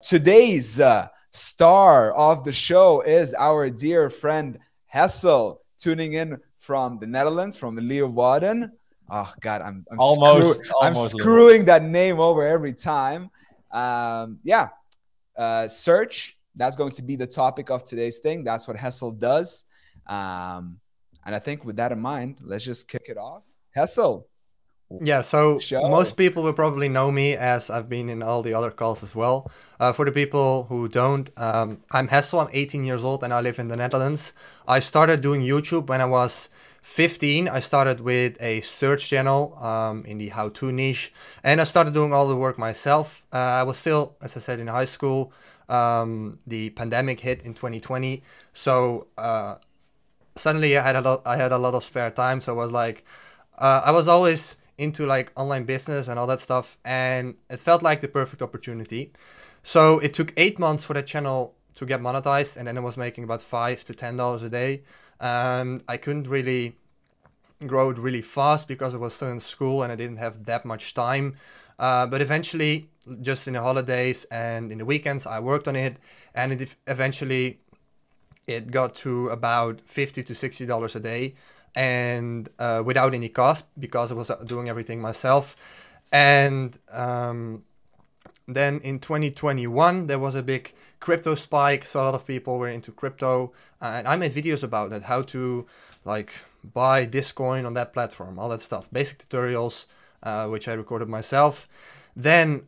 Today's star of the show is our dear friend Hessel, tuning in from the Netherlands, from the Leeuwarden. Oh God, I'm Almost screwing that name over every time. Yeah, search. That's going to be the topic of today's thing. That's what Hessel does. And I think with that in mind, let's just kick it off. Hessel, Yeah, so most show. people will probably know me as I've been in all the other calls as well. For the people who don't, I'm Hessel, I'm 18 years old and I live in the Netherlands. I started doing YouTube when I was 15. I started with a search channel in the how-to niche and I started doing all the work myself. I was still, as I said, in high school. The pandemic hit in 2020, so suddenly I had a lot of spare time, so I was like, I was always into like online business and all that stuff, and it felt like the perfect opportunity. So it took 8 months for that channel to get monetized, and then I was making about $5 to $10 a day. I couldn't really grow it really fast because I was still in school and I didn't have that much time. But eventually, just in the holidays and in the weekends, I worked on it, and eventually it got to about $50 to $60 a day, and without any cost because I was doing everything myself. And then in 2021 there was a big crypto spike, so a lot of people were into crypto, and I made videos about it, how to like buy this coin on that platform, all that stuff, basic tutorials, which I recorded myself. Then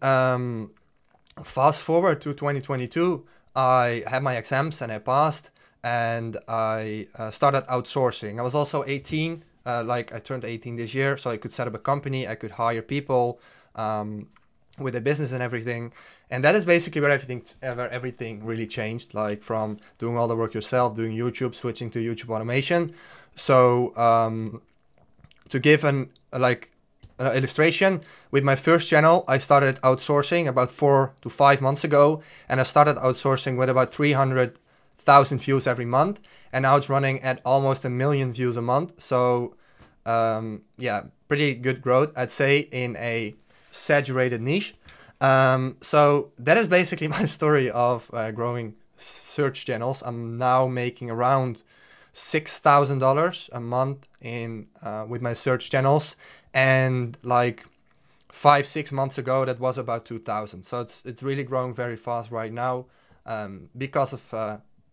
fast forward to 2022, I had my exams and I passed, and I started outsourcing. I was also 18, like I turned 18 this year, so I could set up a company, I could hire people with a business and everything. And that is basically where everything really changed, like from doing all the work yourself, doing YouTube, switching to YouTube automation. So to give an illustration, with my first channel, I started outsourcing about 4 to 5 months ago, and I started outsourcing with about 300,000 views every month, and now it's running at almost 1 million views a month. So yeah, pretty good growth, I'd say, in a saturated niche. So that is basically my story of growing search channels. I'm now making around $6,000 a month in with my search channels, and like 5-6 months ago that was about 2,000. So it's really growing very fast right now because of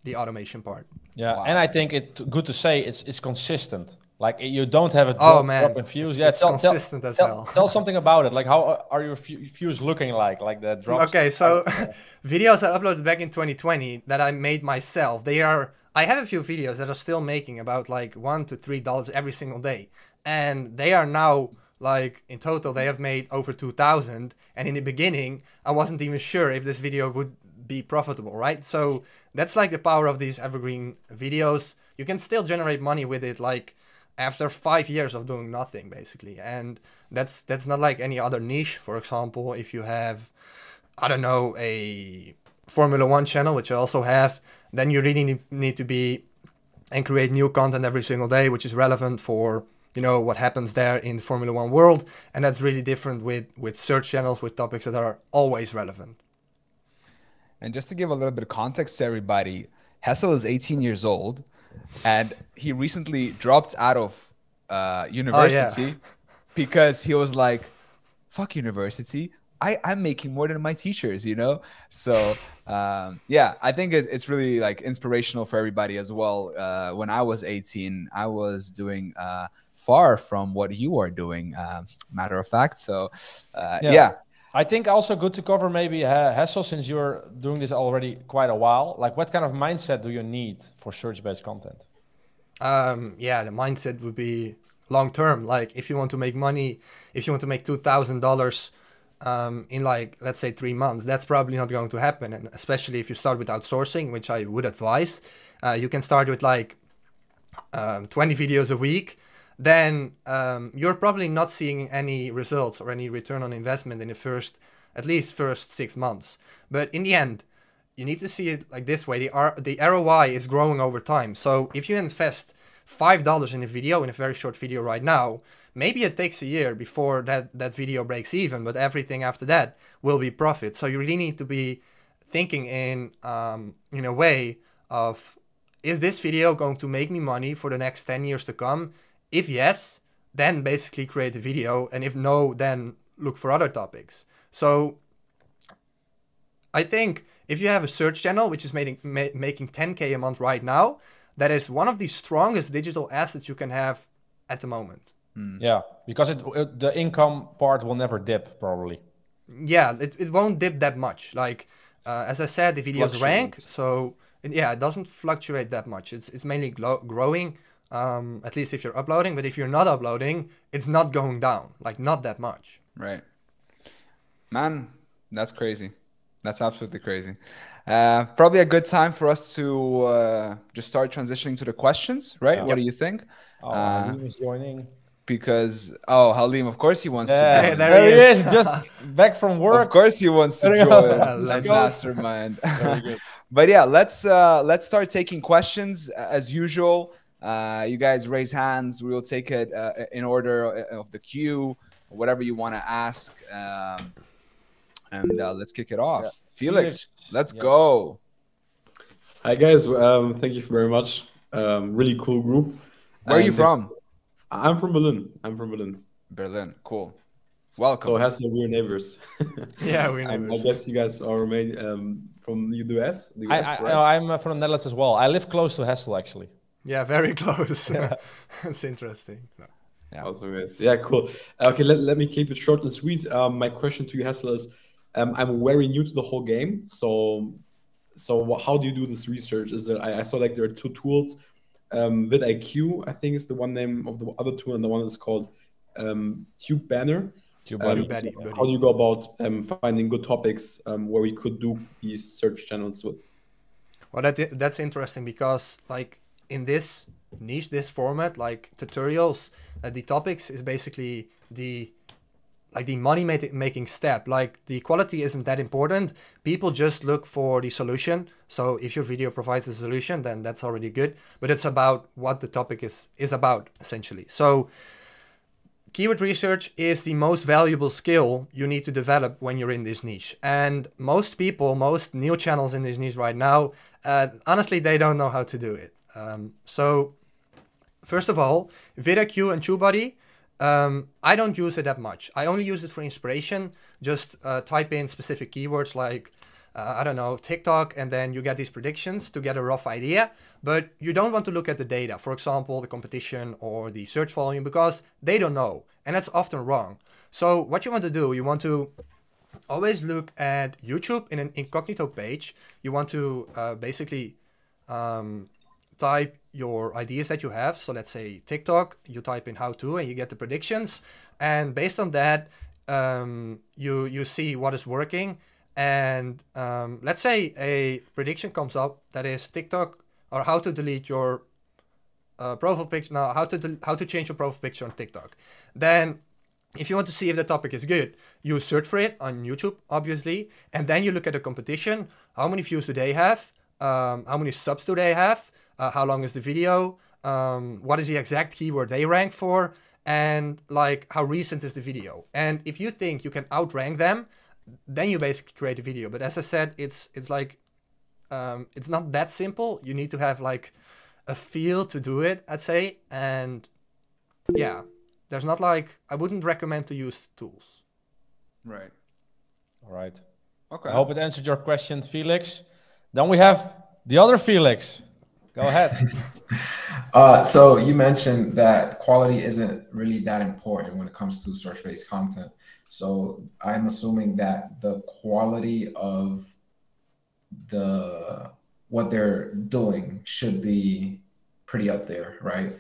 the automation part. Yeah, Wow. and I think it's good to say it's consistent. Like you don't have a Oh drop man, in views. it's consistent as hell. Tell something about it. Like how are your views looking like? Like the drops. Okay, so videos I uploaded back in 2020 that I made myself. I have a few videos that are still making about like $1 to $3 every single day, and they are now like in total they have made over 2,000. And in the beginning, I wasn't even sure if this video would be profitable, right? So that's like the power of these evergreen videos. You can still generate money with it, like after 5 years of doing nothing, basically. And that's not like any other niche. For example, if you have, I don't know, a Formula One channel, which I also have, then you really need to be and create new content every single day, which is relevant for, you know, what happens there in the Formula One world. And that's really different with search channels, with topics that are always relevant. And just to give a little bit of context to everybody, Hessel is 18 years old, and he recently dropped out of university because he was like, fuck university. I'm making more than my teachers, you know? So yeah, I think it's really like inspirational for everybody as well. When I was 18, I was doing far from what you are doing, matter of fact. So yeah. I think also good to cover maybe Hessel, since you're doing this already quite a while. Like what kind of mindset do you need for search-based content? Yeah, the mindset would be long term. Like if you want to make money, if you want to make $2,000 in like, let's say 3 months, that's probably not going to happen. And especially if you start with outsourcing, which I would advise, you can start with like 20 videos a week. Then you're probably not seeing any results or any return on investment in the at least first 6 months. But in the end, you need to see it like this way. The ROI is growing over time. So if you invest $5 in a video, in a very short video right now, maybe it takes a year before that video breaks even, but everything after that will be profit. So you really need to be thinking in a way of, is this video going to make me money for the next 10 years to come? If yes, then basically create a video, and if no, then look for other topics. So I think if you have a search channel which is making 10K a month right now, that is one of the strongest digital assets you can have at the moment. Yeah, because the income part will never dip, probably. Yeah, it won't dip that much. Like, as I said, the videos rank, so yeah, it doesn't fluctuate that much. It's mainly growing, at least if you're uploading. But if you're not uploading, it's not going down, like not that much. Right. Man, that's crazy. That's absolutely crazy. Probably a good time for us to just start transitioning to the questions, right? What do you think? Halim is joining. Because, Halim, of course he wants to join. There he is, just back from work. Of course he wants to join Mastermind. Very good. But yeah, let's start taking questions as usual. You guys raise hands. We will take it in order of the queue, whatever you want to ask. And let's kick it off. Felix, let's go. Hi guys, thank you very much. Really cool group. Where are you from? I'm from Berlin. Berlin, cool. Welcome. So Hessel, we're neighbors. Yeah, we're neighbors. I guess you guys are from the US. Right? I'm from the Netherlands as well. I live close to Hessel, actually. Yeah, very close. That's interesting. No. Yeah, also is. Yeah, cool. Okay, let me keep it short and sweet. My question to you, Hessel, is I'm very new to the whole game. So how do you do this research? Is there? I saw like there are two tools. vidIQ, I think is the one name of the other tool, and the one is called Tube Banner. How do you go about finding good topics where we could do these search channels with? Well, that's interesting because like in this niche, this format, like tutorials, the topics is basically the money making step. Like the quality isn't that important. People just look for the solution. So if your video provides a solution, then that's already good. But it's about what the topic is about, essentially. So keyword research is the most valuable skill you need to develop when you're in this niche. And most people, most new channels in this niche right now, honestly, they don't know how to do it. So first of all, vidIQ and TubeBuddy, I don't use it that much. I only use it for inspiration. Just type in specific keywords like, I don't know, TikTok, and then you get these predictions to get a rough idea. But you don't want to look at the data, for example, the competition or the search volume, because they don't know. And that's often wrong. So what you want to do, you want to always look at YouTube in an incognito page. You want to basically type your ideas that you have. So let's say TikTok, you type in how to and you get the predictions. And based on that, you see what is working. And let's say a prediction comes up that is TikTok or how to delete your profile picture. Now, how to change your profile picture on TikTok. Then if you want to see if the topic is good, you search for it on YouTube, obviously. And then you look at the competition. How many views do they have? How many subs do they have? How long is the video? What is the exact keyword they rank for? And like how recent is the video? And if you think you can outrank them, then you basically create a video. But as I said, it's like it's not that simple. You need to have like a feel to do it, I'd say. And yeah, there's not like, I wouldn't recommend to use tools. Right. All right. Okay. I hope it answered your question, Felix. Then we have the other Felix. Go ahead. So you mentioned that quality isn't really that important when it comes to search-based content. So I'm assuming that the quality of what they're doing should be pretty up there, right?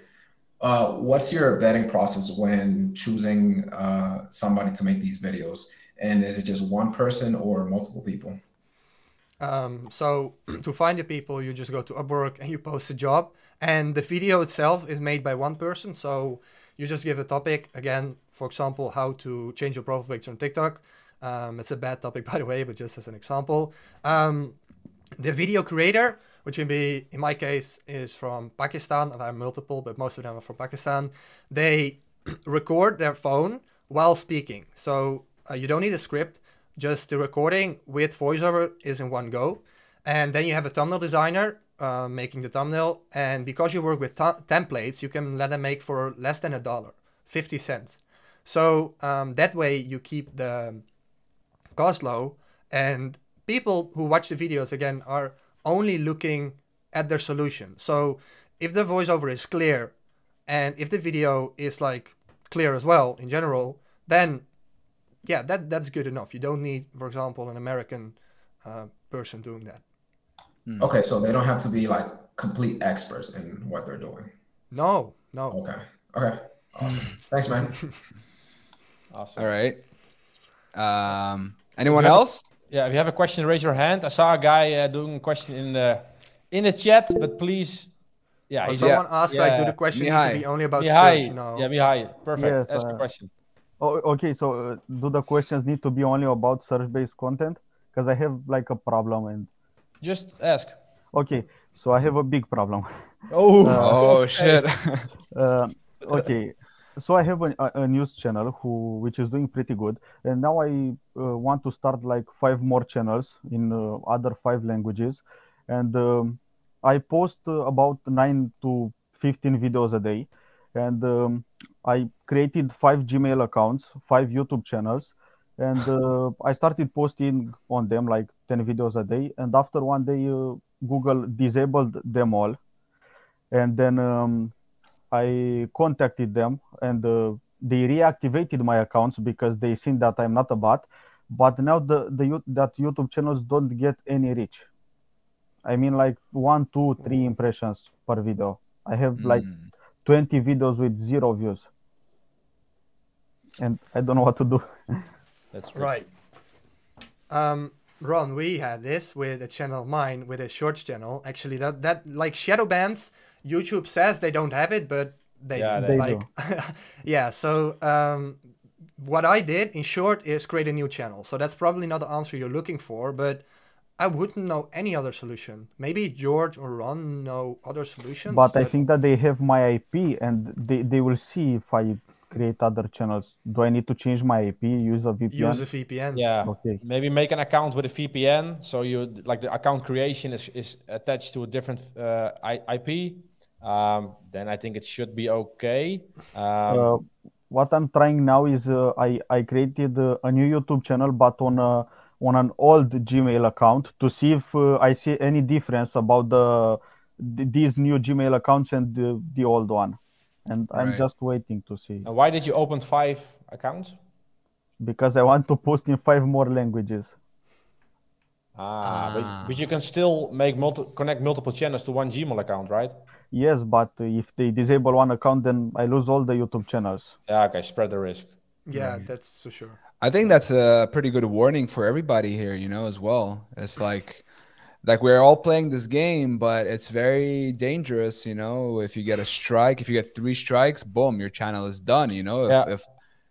What's your vetting process when choosing somebody to make these videos? And is it just one person or multiple people? So to find the people, you just go to Upwork and you post a job, and the video itself is made by one person. So you just give a topic, again, for example, how to change your profile picture on TikTok. It's a bad topic, by the way, but just as an example. The video creator, which can be, in my case, is from Pakistan. I have multiple, but most of them are from Pakistan. They record their phone while speaking. So you don't need a script. just the recording with voiceover is in one go. And then you have a thumbnail designer making the thumbnail. And because you work with templates, you can let them make for less than $1, 50 cents. So that way you keep the cost low, and people who watch the videos, again, are only looking at their solution. So if the voiceover is clear and if the video is like clear as well in general, then yeah, that's good enough. You don't need, for example, an American person doing that. Okay, so they don't have to be like complete experts in what they're doing. No. Okay. Awesome. Thanks, man. Awesome. All right. Anyone else? Yeah, if you have a question, raise your hand. I saw a guy doing a question in the chat, but please, yeah. Someone asked, like, do the question need to be only about search? You know? Yeah, Mihai, perfect. Yes, Ask your question. Okay, so do the questions need to be only about search-based content? Because I have like a problem and. Just ask. Okay, so I have a big problem. Oh shit. Okay, so I have a news channel which is doing pretty good, and now I want to start like 5 more channels in other 5 languages, and I post about 9 to 15 videos a day, and I created 5 Gmail accounts, 5 YouTube channels, and I started posting on them like 10 videos a day, and after one day Google disabled them all, and then I contacted them, and they reactivated my accounts because they seen that I'm not a bot, but now that YouTube channels don't get any reach. I mean, like 1, 2, 3 impressions per video. I have like 20 videos with 0 views, and I don't know what to do. That's true. Right. Ron, we had this with a channel of mine, with a shorts channel. Actually, that like shadow bans, YouTube says they don't have it, but they like do. Yeah. So what I did in short is create a new channel. So that's probably not the answer you're looking for, but I wouldn't know any other solution. Maybe George or Ron know other solutions. But I think that they have my IP, and they will see if I create other channels. Do I need to change my IP, use a VPN? Use a VPN. Yeah. Okay. Maybe make an account with a VPN. So you like the account creation is attached to a different IP. Then I think it should be okay. What I'm trying now is I created a new YouTube channel, but on an old Gmail account, to see if I see any difference about these new Gmail accounts and the old one. And I'm just waiting to see. And why did you open 5 accounts? Because I want to post in 5 more languages. But you can still make connect multiple channels to one Gmail account, right? Yes, but if they disable one account, then I lose all the YouTube channels. Yeah, okay, spread the risk. Yeah, that's for sure. I think that's a pretty good warning for everybody here, you know, as well. It's like we're all playing this game, but it's very dangerous, you know. If you get a strike, if you get 3 strikes, boom, your channel is done, you know. If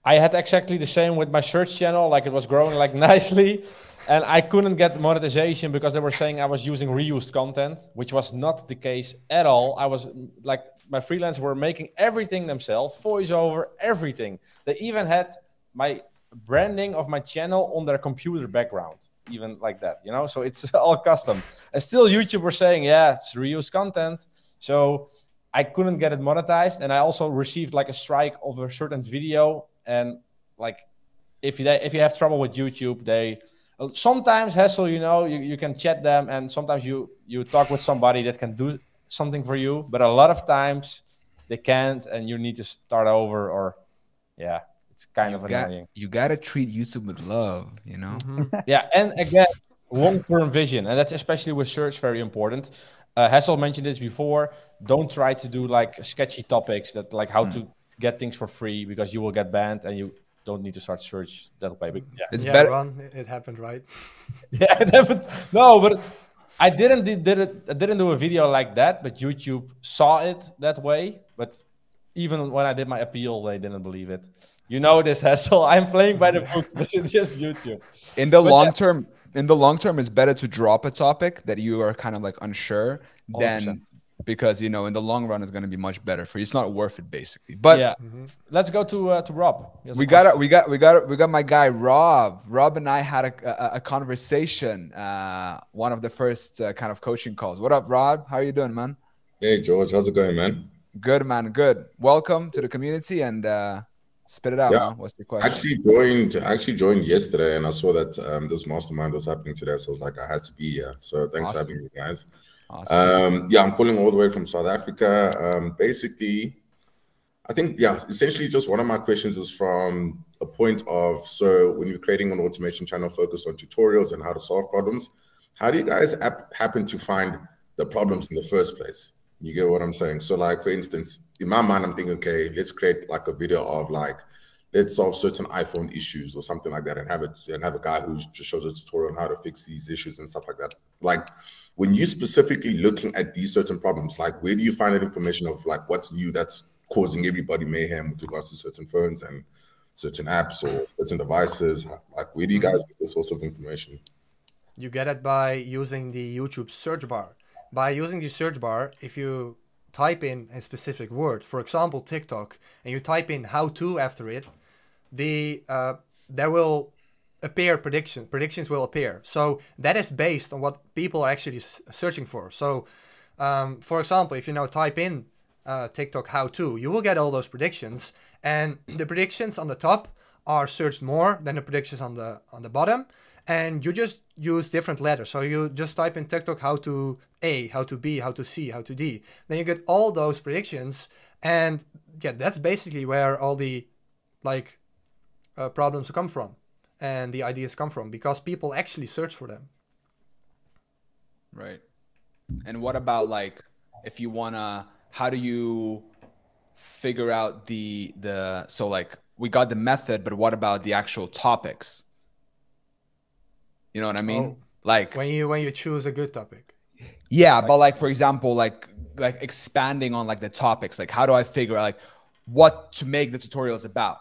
I had exactly the same with my search channel, like it was growing like nicely, and I couldn't get monetization because they were saying I was using reused content, which was not the case at all. I was like, my freelancers were making everything themselves, voiceover, everything. They even had my branding of my channel on their computer background, even like that, you know. So it's all custom, and still YouTube were saying, yeah, it's reused content. So I couldn't get it monetized, and I also received like a strike of a certain video. And like if you have trouble with YouTube, they sometimes Hessel, you know, you can chat them, and sometimes you talk with somebody that can do something for you, but a lot of times they can't, and you need to start over, or yeah, it's kind of annoying. You gotta treat YouTube with love, you know. Yeah, and again, long-term vision, and that's especially with search very important. Hessel mentioned this before. Don't try to do like sketchy topics that like how to get things for free, because you will get banned, and you don't need to start search that way. But yeah, it's better. Ron, it happened, right? Yeah, it happened. No, but I didn't do a video like that, but YouTube saw it that way. But even when I did my appeal, they didn't believe it. You know this, Hessel. I'm playing by the book, but it's just YouTube. In the long term, it's better to drop a topic that you are kind of like unsure than because you know in the long run it's going to be much better for you. It's not worth it basically. But yeah, let's go to Rob. We got my guy Rob. Rob and I had a conversation, one of the first kind of coaching calls. What up, Rob? How are you doing, man? Hey George, how's it going, man? Good, man. Good. Welcome to the community and spit it out, Yeah. man. What's your question? Actually joined yesterday, and I saw that this mastermind was happening today, so I was like, I had to be here. So thanks for having me, guys. Awesome. Yeah, I'm calling all the way from South Africa. Basically, I think, yeah, essentially just one of my questions is from a point of, so when you're creating an automation channel focused on tutorials and how to solve problems, how do you guys happen to find the problems in the first place? You get what I'm saying? So like, for instance, in my mind, I'm thinking, okay, let's create like a video of like, let's solve certain iPhone issues or something like that and have a guy who just shows a tutorial on how to fix these issues and stuff like that. Like when you're specifically looking at these certain problems, like where do you find that information of like what's new that's causing everybody mayhem with regards to certain phones and certain apps or certain devices? Like where do you guys get this source of information? You get it by using the YouTube search bar. By using the search bar, if you type in a specific word, for example, TikTok, and you type in how to after it, there will appear predictions. Predictions will appear. So that is based on what people are actually searching for. So, for example, if you now type in TikTok how to, you will get all those predictions, and the predictions on the top are searched more than the predictions on the bottom. And you just use different letters. So you just type in TikTok how to A, how to B, how to C, how to D. Then you get all those predictions. And yeah, that's basically where all the like problems come from and the ideas come from, because people actually search for them. Right. And what about like, if you wanna, how do you figure out so like we got the method, but what about the actual topics? You know what I mean? Oh, like when you choose a good topic. Yeah, but like for example, like expanding on like the topics, like how do I figure out like what to make the tutorials about?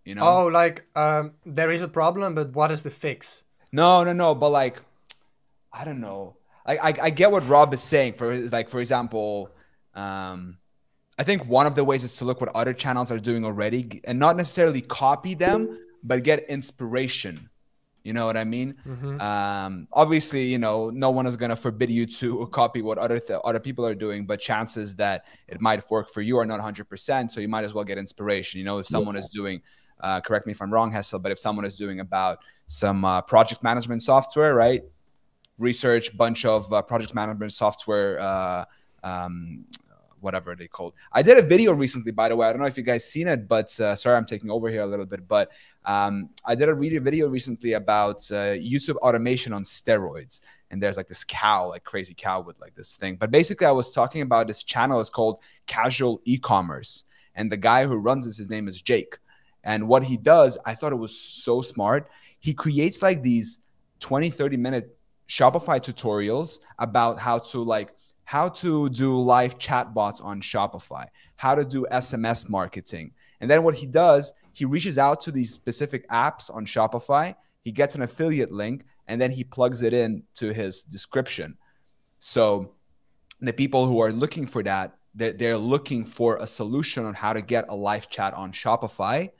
You know? Oh, like there is a problem, but what is the fix? No, but like I don't know. I get what Rob is saying. For example, I think one of the ways is to look what other channels are doing already and not necessarily copy them, but get inspiration. You know what I mean? Obviously, you know, no one is going to forbid you to copy what other people are doing, but chances that it might work for you are not 100%. So you might as well get inspiration. You know, if someone is doing, correct me if I'm wrong, Hessel, but if someone is doing about some project management software, right? Research bunch of project management software, whatever they called. I did a video recently, by the way. I don't know if you guys seen it, but sorry, I'm taking over here a little bit, but I did a video recently about YouTube automation on steroids. And there's like this cow, like crazy cow with like this thing. But basically I was talking about this channel. It's called Casual E-commerce. And the guy who runs this, his name is Jake. And what he does, I thought it was so smart. He creates like these 20, 30-minute Shopify tutorials about how to do live chatbots on Shopify, how to do SMS marketing. And then what he does, he reaches out to these specific apps on Shopify. He gets an affiliate link, and then he plugs it in to his description. So the people who are looking for that, they're looking for a solution on how to get a live chat on Shopify.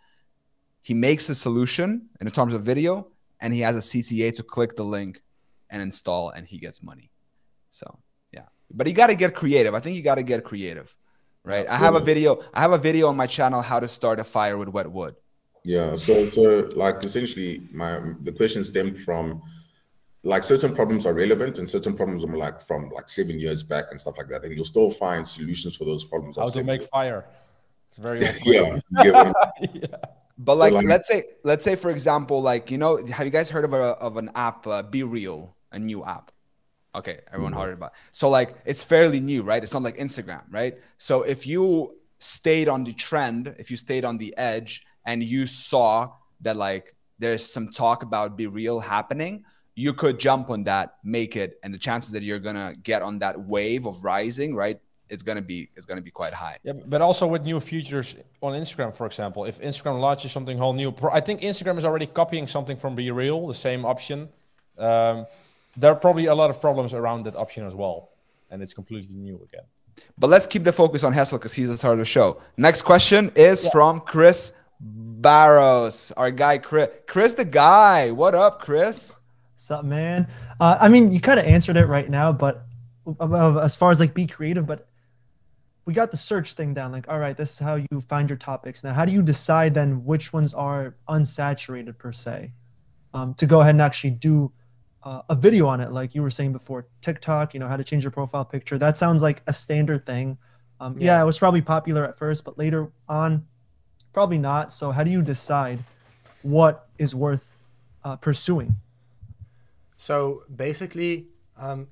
He makes a solution in terms of video, and he has a CTA to click the link and install, and he gets money. So yeah, but you got to get creative. I think you got to get creative. Right. I have a video on my channel, how to start a fire with wet wood. Yeah. So like essentially the question stemmed from like certain problems are relevant and certain problems are like from like 7 years back and stuff like that. And you'll still find solutions for those problems. How to make fire. It's very yeah. yeah. But like, let's say, for example, like, you know, have you guys heard of an app, Be Real, a new app? Okay, everyone heard about it. So like it's fairly new, right? It's not like Instagram, right? So if you stayed on the trend, if you stayed on the edge and you saw that like there's some talk about Be Real happening, you could jump on that, make it, and the chances that you're gonna get on that wave of rising, right? It's gonna be quite high. Yeah, but also with new features on Instagram, for example, if Instagram launches something whole new, I think Instagram is already copying something from Be Real, the same option. There are probably a lot of problems around that option as well, and it's completely new again. But let's keep the focus on Hessel because he's the star of the show. Next question is from Chris Barros, our guy Chris. Chris the guy. What up, Chris? What's up, man? I mean, you kind of answered it right now, but as far as like be creative, but we got the search thing down. Like, all right, this is how you find your topics. Now, how do you decide then which ones are unsaturated per se, to go ahead and actually do a video on it? Like you were saying before, TikTok, you know, how to change your profile picture. That sounds like a standard thing. Yeah, it was probably popular at first, but later on, probably not. So how do you decide what is worth pursuing? So basically,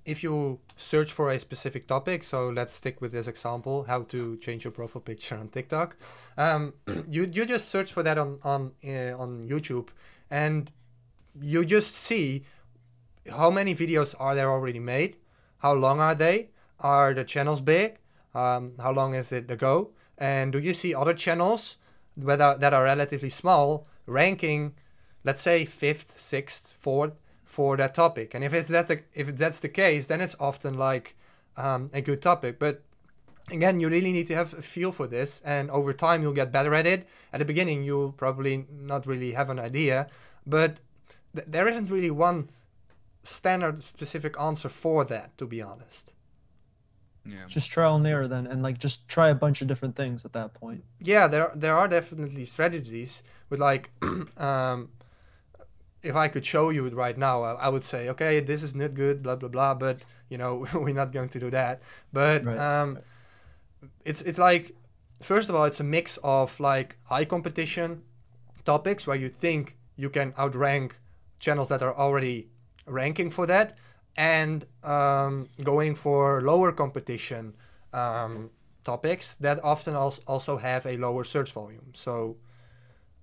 if you search for a specific topic, so let's stick with this example, how to change your profile picture on TikTok. You just search for that on YouTube, and you just see how many videos are there already made, how long are they, are the channels big, how long is it ago, and do you see other channels that are relatively small ranking, let's say 5th, 6th, 4th for that topic. And if that's the case, then it's often like a good topic. But again, you really need to have a feel for this, and over time you'll get better at it. At the beginning, you'll probably not really have an idea, but there isn't really one standard specific answer for that, to be honest. Yeah. Just trial and error then, and like just try a bunch of different things at that point. Yeah, there are definitely strategies with like if I could show you it right now, I would say, okay, this is not good, blah blah blah, but you know, we're not going to do that. But it's like, first of all, it's a mix of like high competition topics where you think you can outrank channels that are already ranking for that, and going for lower competition topics that often also have a lower search volume. So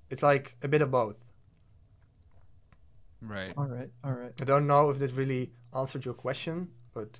it's like a bit of both. Right. All right. I don't know if that really answered your question, but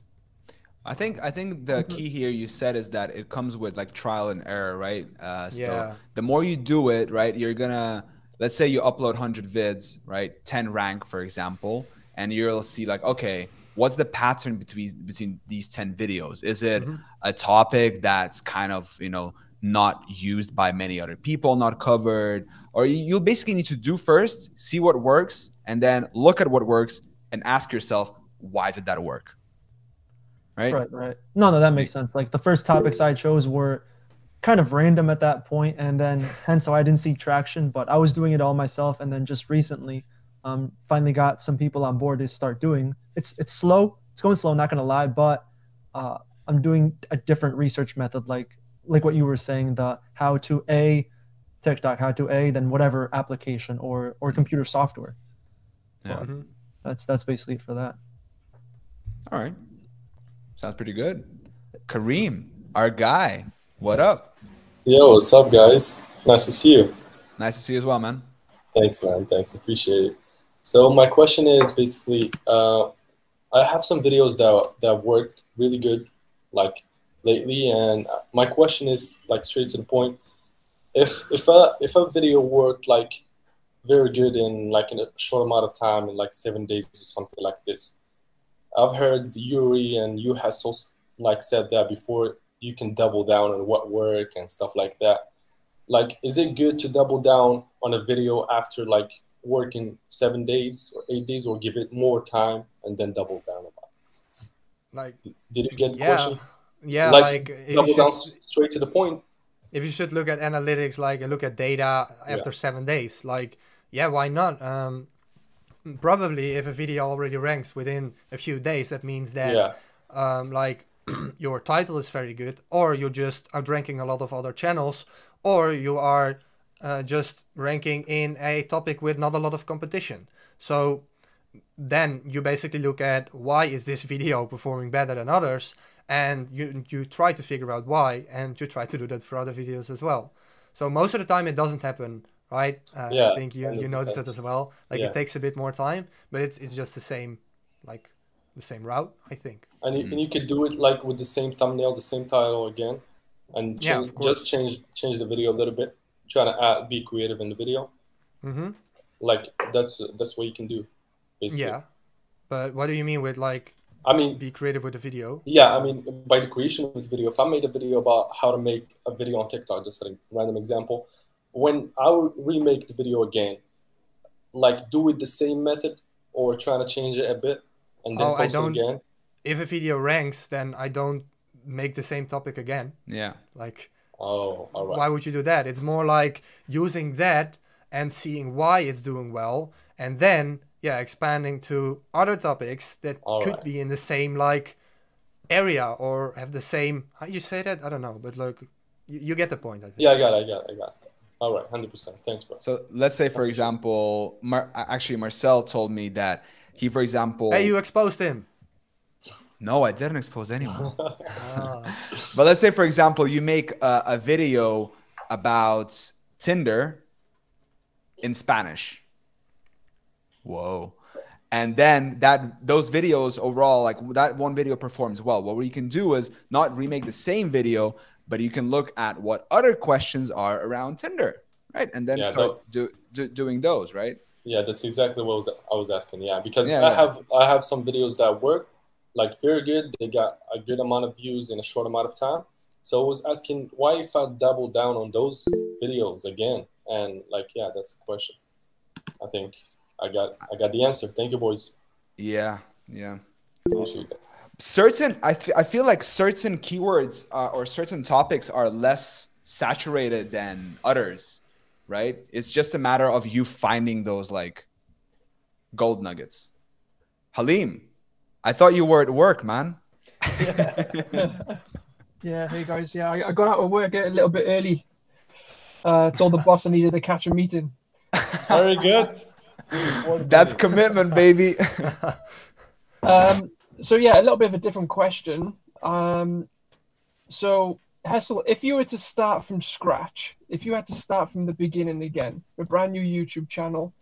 I think the key here you said is that it comes with like trial and error, right? So the more you do it, right, you're gonna, let's say you upload 100 vids, right, 10 rank, for example, and you'll see like, okay, what's the pattern between these 10 videos? Is it a topic that's kind of, you know, not used by many other people, not covered? Or you basically need to do first, see what works, and then look at what works and ask yourself, why did that work? Right? Right. No, that makes sense. Like the first topics I chose were kind of random at that point, and then hence so I didn't see traction, but I was doing it all myself, and then just recently finally got some people on board to start doing. It's slow. It's going slow, not gonna lie, but I'm doing a different research method, like what you were saying, the how to TikTok, how to then whatever application or computer software. Yeah. That's basically it for that. All right. Sounds pretty good. Kareem, our guy. What up? Yo, what's up, guys? Nice to see you. Nice to see you as well, man. Thanks, man. Thanks. Appreciate it. So my question is basically, I have some videos that worked really good, like lately, and my question is like straight to the point. If a video worked like very good in a short amount of time, in like 7 days or something like this, I've heard Yuri and you Hessel like said that before, you can double down on what worked and stuff like that. Like, is it good to double down on a video after like working 7 days or 8 days, or give it more time and then double down about it? Like, did you get the question? Yeah, like double down straight to the point. If you should look at analytics, like look at data after 7 days, like, yeah, why not? Probably if a video already ranks within a few days, that means that like your title is very good, or you're just outranking a lot of other channels, or you are just ranking in a topic with not a lot of competition. So then you basically look at, why is this video performing better than others? And you try to figure out why, and you try to do that for other videos as well. So most of the time it doesn't happen, right? I think you noticed that as well. Like it takes a bit more time, but it's just the same, like the same route, I think. And you could do it like with the same thumbnail, the same title again, and just change the video a little bit. Try to be creative in the video. Like that's what you can do, basically. Yeah, but what do you mean with like? I mean, be creative with the video. Yeah, I mean, by the creation of the video, if I made a video about how to make a video on TikTok, just a random example, when I would remake the video again, like do it the same method or trying to change it a bit and then post it again. If a video ranks, then I don't make the same topic again. Yeah. Like, oh, all right. Why would you do that? It's more like using that and seeing why it's doing well, and then expanding to other topics that could be in the same like area or have the same, how you say that? I don't know, but like you get the point, I think. Yeah, I got it. All right, 100%. Thanks, bro. So let's say, for example, actually Marcel told me that he, for example... Hey, you exposed him. No, I didn't expose anyone. But let's say, for example, you make a video about Tinder in Spanish. Whoa. And then those videos overall, like that one video performs well. What we can do is not remake the same video, but you can look at what other questions are around Tinder, right? And then start doing those, right? Yeah, that's exactly what I was asking. Yeah, because I have some videos that work like very good. They got a good amount of views in a short amount of time. So I was asking why if I double down on those videos again, and like, yeah, that's the question. I think I got the answer. Thank you, boys. Yeah. Appreciate that. I feel like certain keywords or certain topics are less saturated than others, right? It's just a matter of you finding those like gold nuggets. Halim, I thought you were at work, man. Yeah, hey guys. Yeah, I got out of work a little bit early. Told the boss I needed to catch a meeting. Very good. That's commitment, baby. So yeah, a little bit of a different question. So Hessel, if you were to start from scratch, if you had to start from the beginning again, a brand new YouTube channel,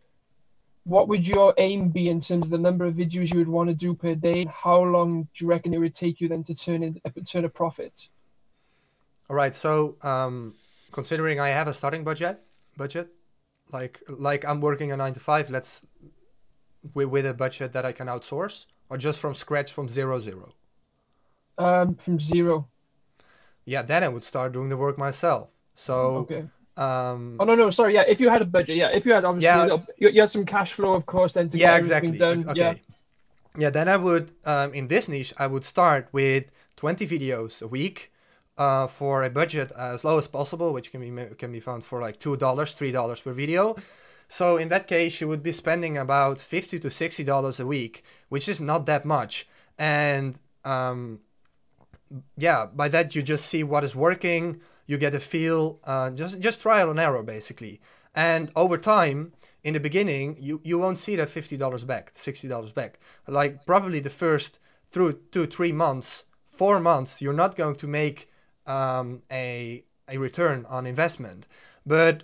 what would your aim be in terms of the number of videos you would want to do per day? How long do you reckon it would take you then to turn a profit? All right. So considering I have a starting budget, like I'm working a 9 to 5, let's with a budget that I can outsource, or just from scratch from zero. From zero. Yeah, then I would start doing the work myself. So okay. Oh no, sorry. Yeah, if you had a budget, if you had obviously you had some cash flow, of course, then to get everything done. Okay. Yeah, then I would in this niche I would start with 20 videos a week for a budget as low as possible, which can be found for like $2, $3 per video. So in that case, you would be spending about $50 to $60 a week, which is not that much. And by that you just see what is working. You get a feel, just trial and error basically. And over time, in the beginning, you won't see that $50 back, $60 back. Like probably the first 2-3 months, 4 months, you're not going to make a return on investment. But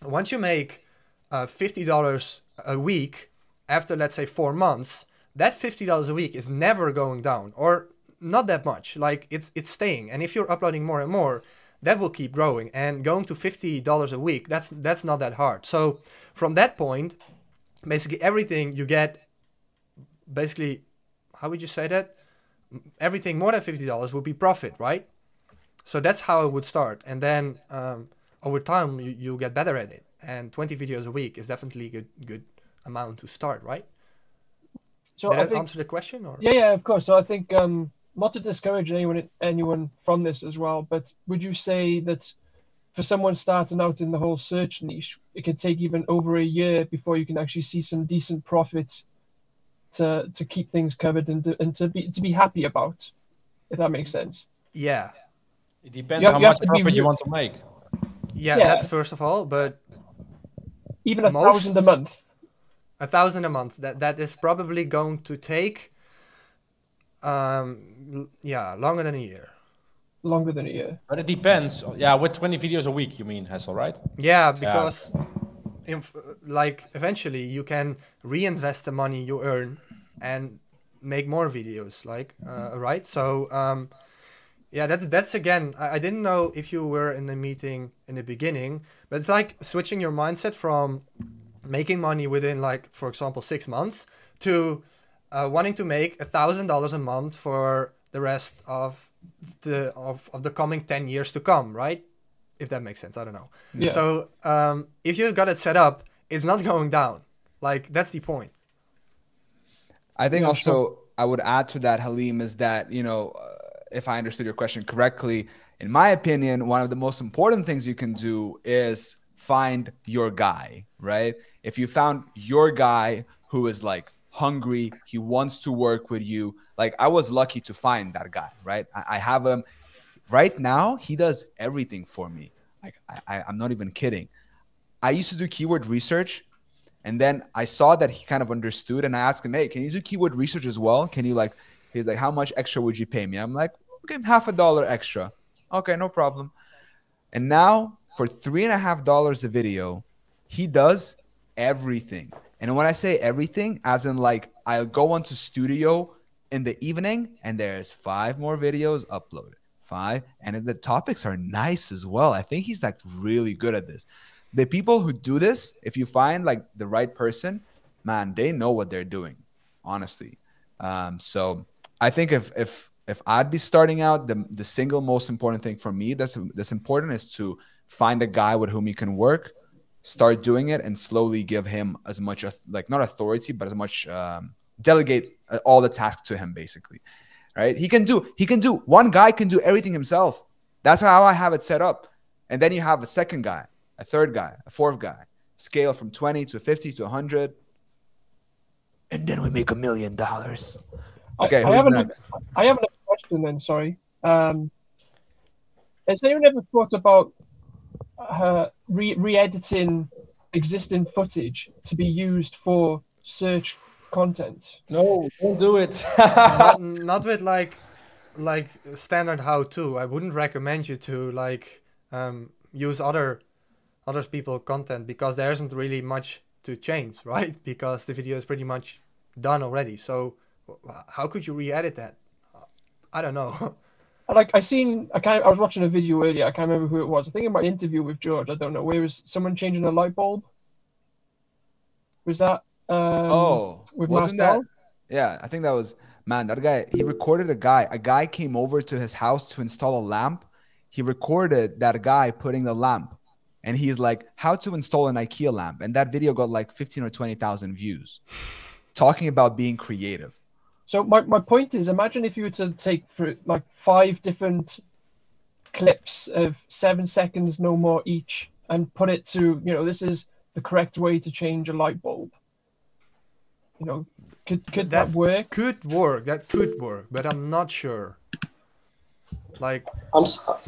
once you make $50 a week after, let's say, 4 months, that $50 a week is never going down, or not that much. Like it's staying. And if you're uploading more and more, that will keep growing, and going to $50 a week, that's not that hard. So from that point, basically everything you get, basically, how would you say that? Everything more than $50 will be profit, right? So that's how I would start. And then over time, you get better at it. And 20 videos a week is definitely a good amount to start, right? So Did I answer the question? Or? Yeah, of course. So I think not to discourage anyone from this as well, but would you say that for someone starting out in the whole search niche, it could take even over a year before you can actually see some decent profit to keep things covered and to be happy about, if that makes sense? Yeah. It depends how much profit you want to make. Yeah, that's first of all, but even $1,000 a month. $1,000 a month. That is probably going to take longer than a year. Longer than a year. But it depends. Yeah, with 20 videos a week, you mean, Hessel, right? Yeah, because eventually you can reinvest the money you earn and make more videos, right? So that's again, I didn't know if you were in the meeting in the beginning, but it's like switching your mindset from making money within, like, for example, 6 months to wanting to make $1,000 a month for the rest of the coming 10 years to come, right? If that makes sense, I don't know. Yeah. So if you got it set up, it's not going down. Like, that's the point. I think Yeah, also sure. I would add to that, Halim, is that, you know, if I understood your question correctly, in my opinion, one of the most important things you can do is find your guy, right? If you found your guy who is like hungry, he wants to work with you. Like, I was lucky to find that guy, right? I have him right now. He does everything for me. Like, I'm not even kidding. I used to do keyword research, and then I saw that he kind of understood, and I asked him, hey, can you do keyword research as well? Can you, like, he's like, how much extra would you pay me? I'm like, okay, $50 extra. Okay, no problem. And now for $3.50 a video, he does everything. And when I say everything, as in like, I'll go onto studio in the evening and there's 5 more videos uploaded. 5. And the topics are nice as well. I think he's like really good at this. The people who do this, if you find like the right person, man, they know what they're doing, honestly. So I think if I'd be starting out, the single most important thing for me that's important is to find a guy with whom you can work, start doing it, and slowly give him as much, like, not authority, but as much, delegate all the tasks to him, basically. Right? He can do one guy can do everything himself. That's how I have it set up. And then you have a second guy, a third guy, a fourth guy, scale from 20 to 50 to 100. And then we make $1 million. Okay, who's next? I have another question then, sorry. Has anyone ever thought about re-editing existing footage to be used for search content? No, don't do it. not with like standard how-to. I wouldn't recommend you to like use other people's content, because there isn't really much to change, right? Because the video is pretty much done already. So how could you re-edit that? I don't know. Like I was watching a video earlier. I can't remember who it was. I think in my interview with George, I don't know, where was someone changing a light bulb? Was that? With wasn't Marcel? that? Yeah, I think that was, man, that guy. He recorded a guy. A guy came over to his house to install a lamp. He recorded that guy putting the lamp, and he's like, "How to install an IKEA lamp?" And that video got like 15 or 20,000 views, talking about being creative. So my point is, imagine if you were to take for like 5 different clips of 7 seconds, no more each, and put it to, you know, this is the correct way to change a light bulb. You know, could that work? That could work, but I'm not sure. Like,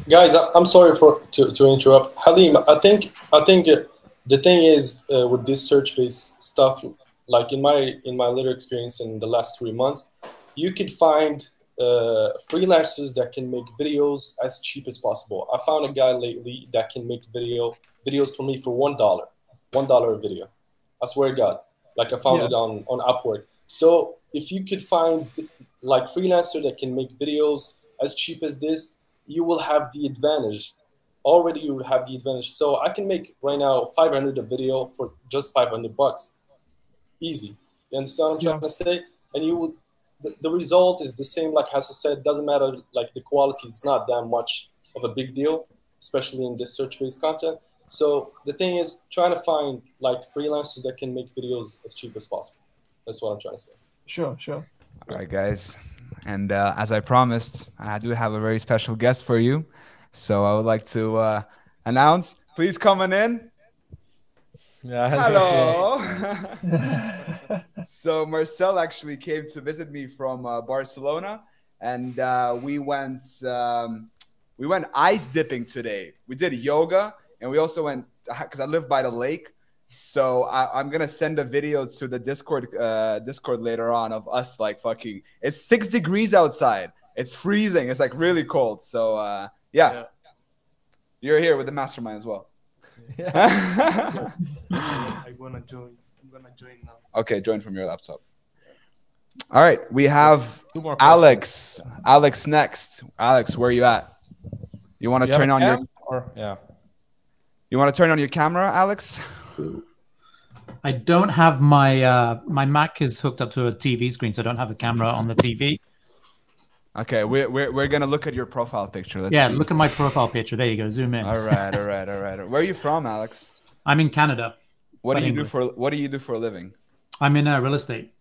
guys, I'm sorry to interrupt. Halim, I think the thing is with this search-based stuff, like in my little experience in the last 3 months, you could find freelancers that can make videos as cheap as possible. I found a guy lately that can make videos for me for $1 a video. I swear to God. Like I found it on Upwork. So if you could find like freelancer that can make videos as cheap as this, you will have the advantage. Already you will have the advantage. So I can make right now 500 a video for just $500. Easy. You understand what I'm trying to say? And you will, the result is the same, like Hessel said, doesn't matter, like the quality is not that much of a big deal, especially in this search-based content. So the thing is trying to find like freelancers that can make videos as cheap as possible. That's what I'm trying to say. Sure. All right, guys. And as I promised, I do have a very special guest for you. So I would like to announce, please come on in. Yeah. Hello. So Marcel actually came to visit me from Barcelona, and we went ice dipping today. We did yoga, and we also went, because I live by the lake. So I'm gonna send a video to the Discord later on of us like fucking. It's 6 degrees outside. It's freezing. It's like really cold. So yeah. You're here with the Mastermind as well. I wanna join. I'm gonna join now. Okay, join from your laptop. All right, we have 2 more Alex. Alex next. Alex, where are you at? You want to turn on your? You want to turn on your camera, Alex? I don't have my Mac is hooked up to a TV screen, so I don't have a camera on the TV. Okay, we're gonna look at your profile picture. Let's see. Look at my profile picture. There you go. Zoom in. All right. Where are you from, Alex? I'm in Canada. What do you do for a living? I'm in real estate.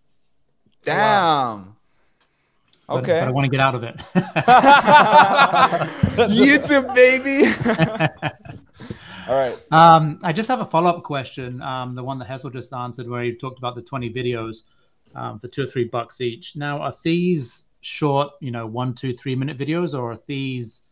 Damn. But, Okay. but I want to get out of it. YouTube, baby. All right. I just have a follow-up question. The one that Hessel just answered, where he talked about the 20 videos for $2 or $3 each. Now, are these short, 1, 2, 3 minute videos, or are these,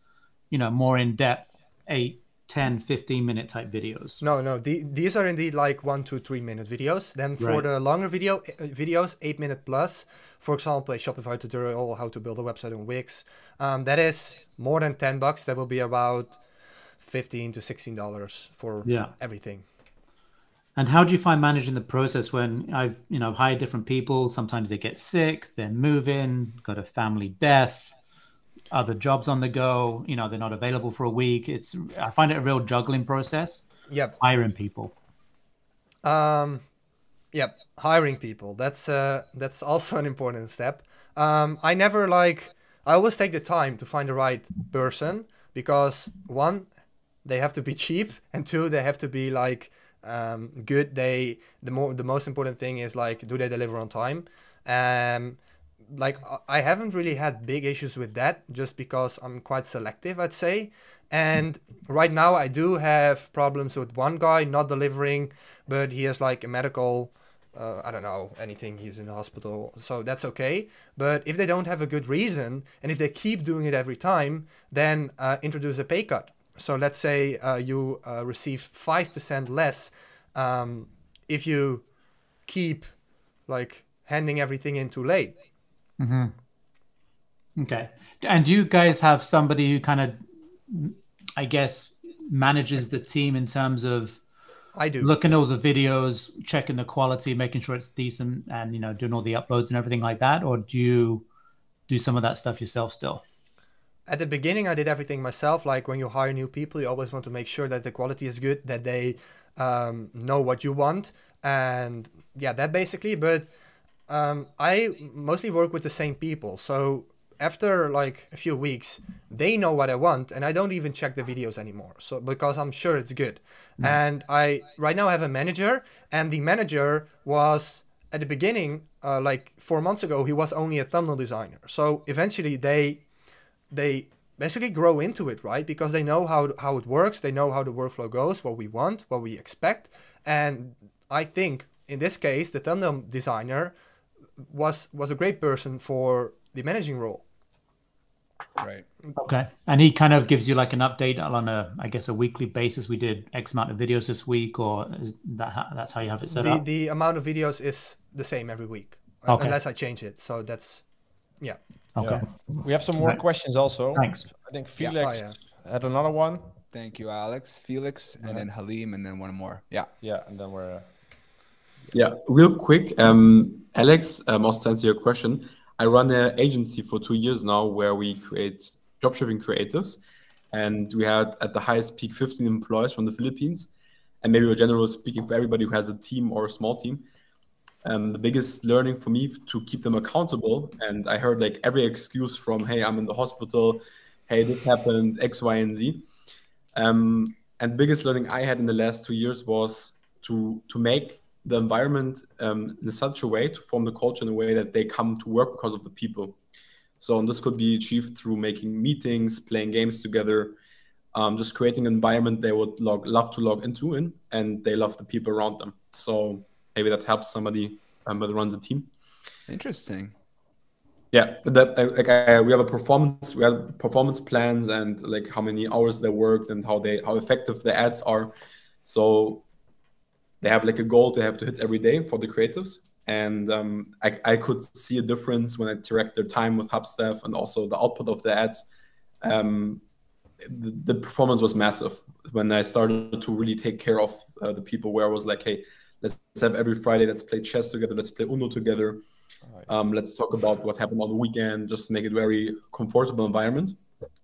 more in depth, 8, 10, 15-minute type videos? No. These are indeed like 1, 2, 3 minute videos. Then for the longer videos, 8 minute plus, for example, a Shopify tutorial, how to build a website on Wix, that is more than $10. That will be about $15 to $16 for everything. And how do you find managing the process when I've hired different people? Sometimes they get sick, they're moving, got a family death, other jobs on the go. They're not available for a week. I find it a real juggling process. Yep. Hiring people. Yep. Hiring people. That's also an important step. I always take the time to find the right person, because 1, they have to be cheap, and 2, they have to be good. The most important thing is do they deliver on time? I haven't really had big issues with that, just because I'm quite selective, I'd say. And right now I do have problems with one guy not delivering, but he has a medical, I don't know, anything, he's in the hospital, so that's okay. But if they don't have a good reason, and if they keep doing it every time, then introduce a pay cut. So let's say you receive 5% less if you keep handing everything in too late. Mm-hmm. Okay. And do you guys have somebody who kind of, I guess, manages the team in terms of looking at all the videos, checking the quality, making sure it's decent, and doing all the uploads and everything like that? Or do you do some of that stuff yourself still? At the beginning, I did everything myself. When you hire new people, you always want to make sure that the quality is good, that they know what you want, and that basically. But I mostly work with the same people, so after a few weeks, they know what I want, and I don't even check the videos anymore. So because I'm sure it's good. And I right now have a manager, and the manager was at the beginning, 4 months ago, he was only a thumbnail designer. So eventually they basically grow into it, right? Because they know how it works, they know how the workflow goes, what we want, what we expect. And I think in this case, the thumbnail designer was a great person for the managing role. Right. Okay. And he kind of gives you an update on a weekly basis. We did X amount of videos this week, or is that's how you have it set up? The amount of videos is the same every week, unless I change it. So that's, Okay. Yeah. We have some more questions also. Thanks. I think Felix had another one. Thank you, Alex. Felix, and then Halim, and then one more. Yeah. Yeah, and then we're... real quick, Alex, also to answer your question, I run an agency for 2 years now where we create dropshipping creatives, and we had at the highest peak 15 employees from the Philippines, and maybe generally speaking for everybody who has a team or a small team. The biggest learning for me to keep them accountable, and I heard every excuse from, hey, I'm in the hospital, hey, this happened, X, Y, and Z. And biggest learning I had in the last 2 years was to make the environment in such a way, to form the culture in a way that they come to work because of the people. So, and this could be achieved through making meetings, playing games together, just creating an environment they would love to log into and they love the people around them. So maybe that helps somebody that runs a team. Interesting. Yeah, we have performance plans and how many hours they worked and how effective the ads are. So they have a goal they have to hit every day for the creatives. And I could see a difference when I direct their time with Hub staff and also the output of the ads. The performance was massive when I started to really take care of the people, where I was hey, let's have every Friday, let's play chess together, let's play Uno together. Let's talk about what happened on the weekend, just make it very comfortable environment.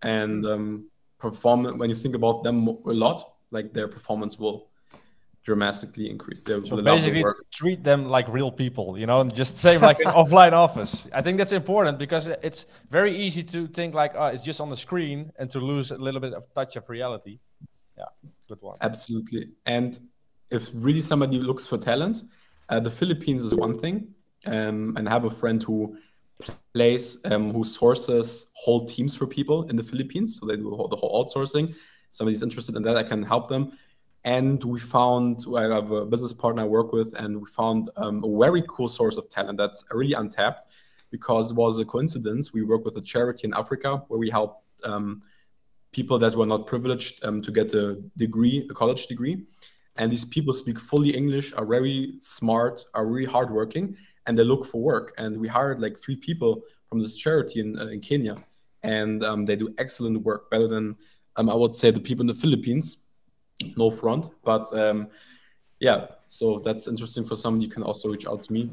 And when you think about them a lot, their performance will dramatically increase. They So love basically, the work. treat them like real people, you know, and just same like an offline office. I think that's important because it's very easy to think like, oh, it's just on the screen and to lose a little bit of touch of reality. Yeah, good one. Absolutely. And if really somebody looks for talent, the Philippines is one thing. And I have a friend who who sources whole teams for people in the Philippines. So they do the whole outsourcing. If somebody's interested in that, I can help them. And I have a business partner I work with, and we found a very cool source of talent that's really untapped, because it was a coincidence. We work with a charity in Africa where we help people that were not privileged to get a college degree. And these people speak fully English, are very smart, are really hardworking, and they look for work. And we hired like 3 people from this charity in Kenya, and they do excellent work, better than I would say the people in the Philippines. No front, but yeah. So that's interesting for someone. You can also reach out to me.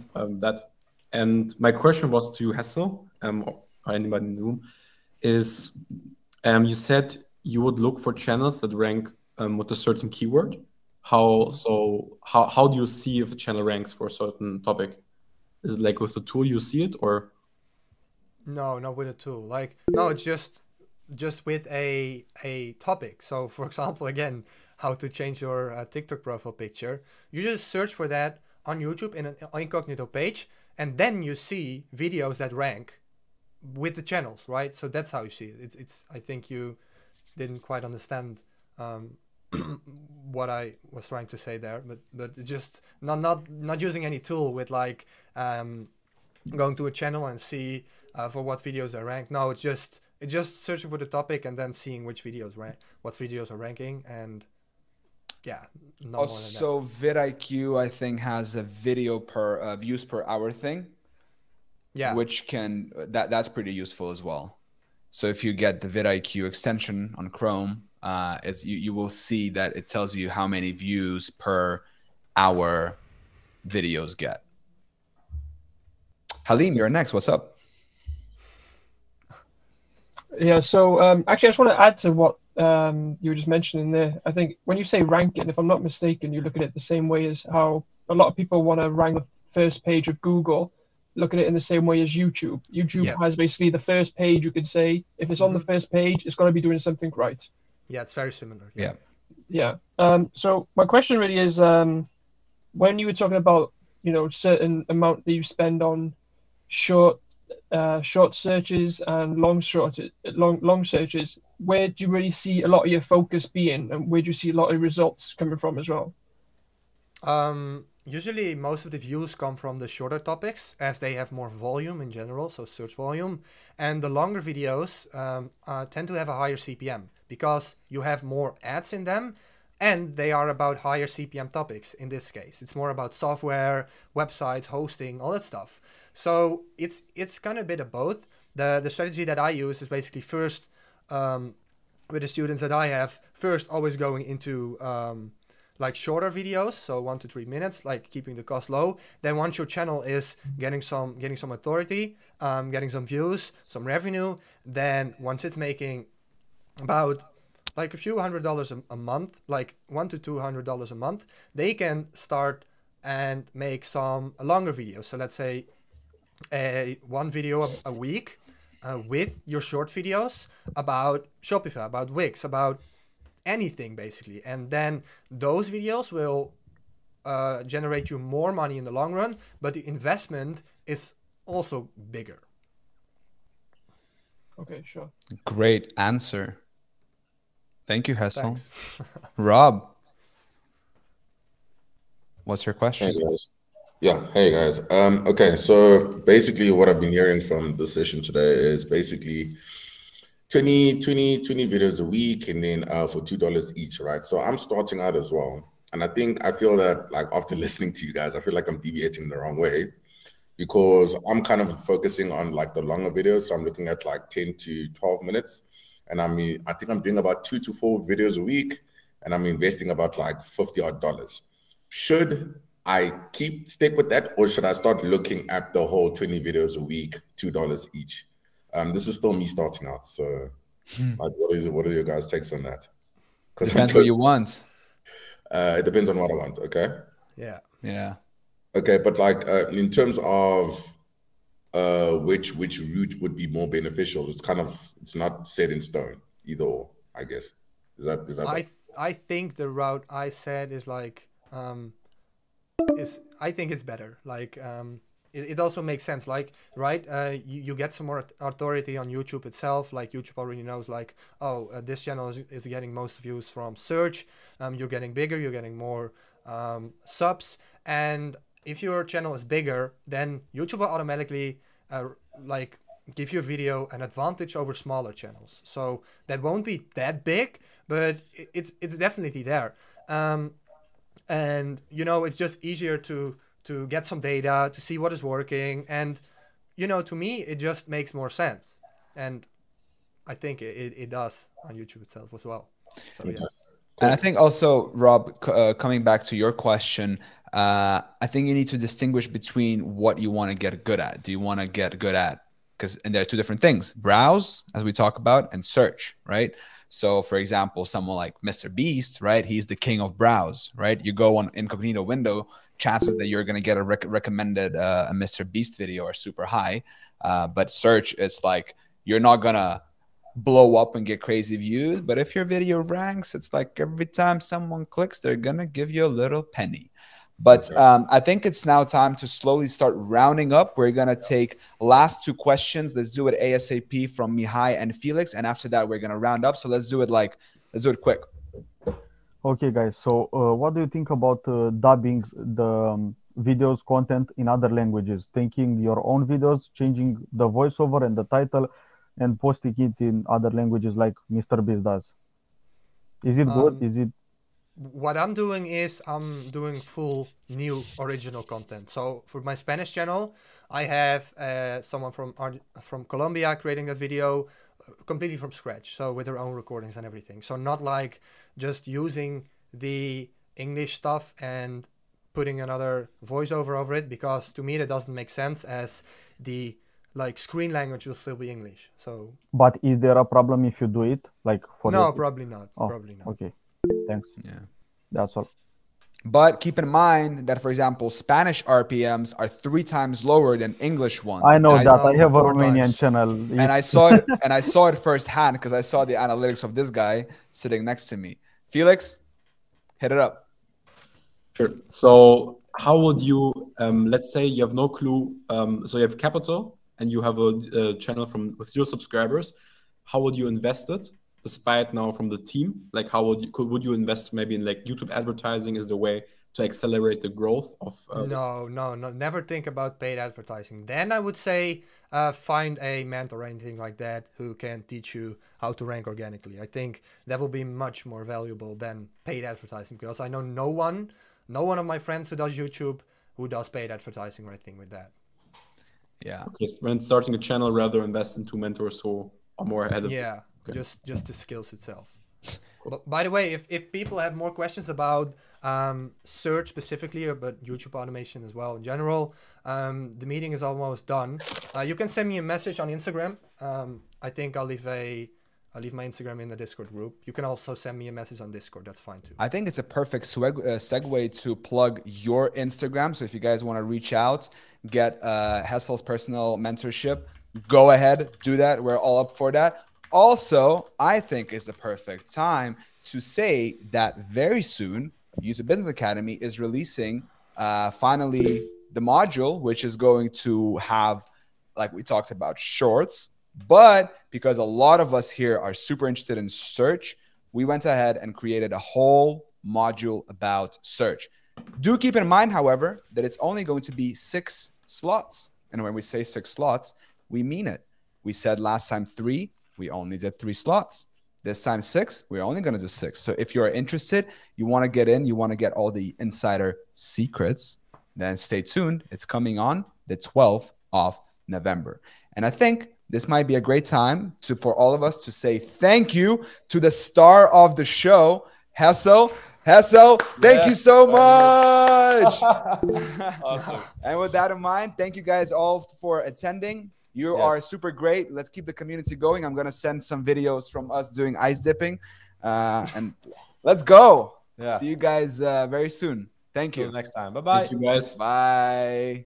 And my question was to Hessel or anybody in the room is, you said you would look for channels that rank with a certain keyword. How do you see if a channel ranks for a certain topic? Is it like with the tool you see it, or? No, not with a tool. Like, no, it's just with a topic. So for example, again, how to change your TikTok profile picture. You just search for that on YouTube in an incognito page, and then you see videos that rank with the channels, right? So that's how you see it. It's I think you didn't quite understand what I was trying to say there, but just not using any tool with like going to a channel and see for what videos they rank. No, it's just searching for the topic and then seeing which videos what videos are ranking, and yeah, no more than that. So vidIQ, I think, has a video per views per hour thing. Yeah, which that's pretty useful as well. So if you get the vidIQ extension on Chrome, you will see that it tells you how many views per hour videos get. Halim, you're next. What's up? Yeah, so actually, I just want to add to what you were just mentioning there. I think when you say ranking, if I'm not mistaken, you look at it the same way as how a lot of people want to rank the first page of Google. Look at it in the same way as YouTube. YouTube has basically the first page. You could say if it's on the first page, it's got to be doing something right. Yeah, it's very similar. Yeah. So my question really is, when you were talking about certain amount that you spend on short searches and long searches, where do you really see a lot of your focus being, and where do you see a lot of results coming from as well? Usually most of the views come from the shorter topics, as they have more volume in general, so search volume. And the longer videos tend to have a higher CPM because you have more ads in them, and they are about higher CPM topics in this case. It's more about software, websites, hosting, all that stuff. So it's kind of a bit of both. The strategy that I use is basically first, with the students that I have, first always going into like shorter videos, so 1 to 3 minutes, like keeping the cost low. Then once your channel is getting some authority, getting some views, some revenue, then once it's making about like a few $100s a month, like $100 to $200 a month, they can start and make some longer videos. So let's say one video a week with your short videos about Shopify, about Wix, about anything basically, and then those videos will generate you more money in the long run, but the investment is also bigger. Okay, sure. Great answer. Thank you, Hessel. Rob, what's your question? Hey guys. Yeah, hey guys. Okay, so basically what I've been hearing from the session today is basically 20 videos a week, and then for $2 each, right? So I'm starting out as well. And I feel that, like, after listening to you guys, I feel like I'm deviating the wrong way, because I'm kind of focusing on like the longer videos. So I'm looking at like 10 to 12 minutes. And I think I'm doing about 2 to 4 videos a week, and I'm investing about like $50 odd. Should I stick with that, or should I start looking at the whole 20 videos a week, $2 each? This is still me starting out, so like, what are your guys' takes on that? Depends what you want. It depends on what I want. Okay. Yeah. Yeah. Okay, but like in terms of which route would be more beneficial, it's not set in stone either or, I guess. Is that I think the route I said is like I think it's better. Like it also makes sense. Like right, you get some more authority on YouTube itself. Like YouTube already knows like, oh, this channel is getting most views from search. You're getting bigger. You're getting more subs. And if your channel is bigger, then YouTube will automatically like give your video an advantage over smaller channels. So that won't be that big, but it's definitely there. And you know, it's just easier to get some data, to see what is working, and you know, to me it just makes more sense, and I think it does on YouTube itself as well. So, yeah. And I think also, Rob, coming back to your question, I think you need to distinguish between what you want to get good at. Do you want to get good at, and there are two different things: browse, as we talk about, and search, right? So, for example, someone like Mr. Beast, right? He's the king of browse, right? You go on incognito window, chances that you're going to get a recommended a Mr. Beast video are super high. But search, it's like you're not going to blow up and get crazy views. But if your video ranks, it's like every time someone clicks, they're going to give you a little penny. But I think it's now time to slowly start rounding up. We're going to take last two questions. Let's do it ASAP from Mihai and Felix. And after that, we're going to round up. So let's do it quick. Okay, guys. So what do you think about dubbing the videos content in other languages? Taking your own videos, changing the voiceover and the title, and posting it in other languages like Mr. Beast does. Is it good? Is it? What I'm doing is I'm doing full new original content. So for my Spanish channel, I have someone from Colombia creating that video completely from scratch. So with their own recordings and everything. So not like just using the English stuff and putting another voiceover over it, because to me that doesn't make sense, as the like screen language will still be English. So. But is there a problem if you do it like for? No, probably not. Oh, probably not. Okay. Thanks. Yeah. That's all. But keep in mind that, for example, Spanish RPMs are 3 times lower than English ones. I know that. I have a Romanian channel. And I saw it firsthand because I saw the analytics of this guy sitting next to me. Felix, hit it up. Sure. So how would you, let's say you have no clue, so you have capital and you have a channel with 0 subscribers. How would you invest it? Despite now from the team, like how would you invest maybe in like YouTube advertising is the way to accelerate the growth of? No, never think about paid advertising. Then I would say find a mentor or anything like that who can teach you how to rank organically. I think that will be much more valuable than paid advertising, because I know no one of my friends who does YouTube who does paid advertising or anything with that. Yeah. Okay, so when starting a channel, rather invest into mentors who are more ahead of. Yeah. Okay. Just the skills itself. But by the way, if people have more questions about search specifically, or about YouTube automation as well in general, the meeting is almost done. You can send me a message on Instagram. I think I'll leave my Instagram in the Discord group. You can also send me a message on Discord. That's fine too. I think it's a perfect segue to plug your Instagram. So if you guys want to reach out, get Hessel's personal mentorship, go ahead, do that. We're all up for that. Also, I think it's the perfect time to say that very soon, YouTube Business Academy is releasing finally the module, which is going to have, like we talked about, shorts. But because a lot of us here are super interested in search, we went ahead and created a whole module about search. Do keep in mind, however, that it's only going to be 6 slots. And when we say 6 slots, we mean it. We said last time 3. We only did 3 slots. This time 6, we're only going to do 6. So if you're interested, you want to get in, you want to get all the insider secrets, then stay tuned. It's coming on the 12th of November. And I think this might be a great time for all of us to say thank you to the star of the show, Hessel. Hessel, thank you so much. Awesome. And with that in mind, thank you guys all for attending. You are super great. Let's keep the community going. I'm going to send some videos from us doing ice dipping. And let's go. Yeah. See you guys very soon. Thank you. Till next time. Bye-bye. Thank you, guys. Bye.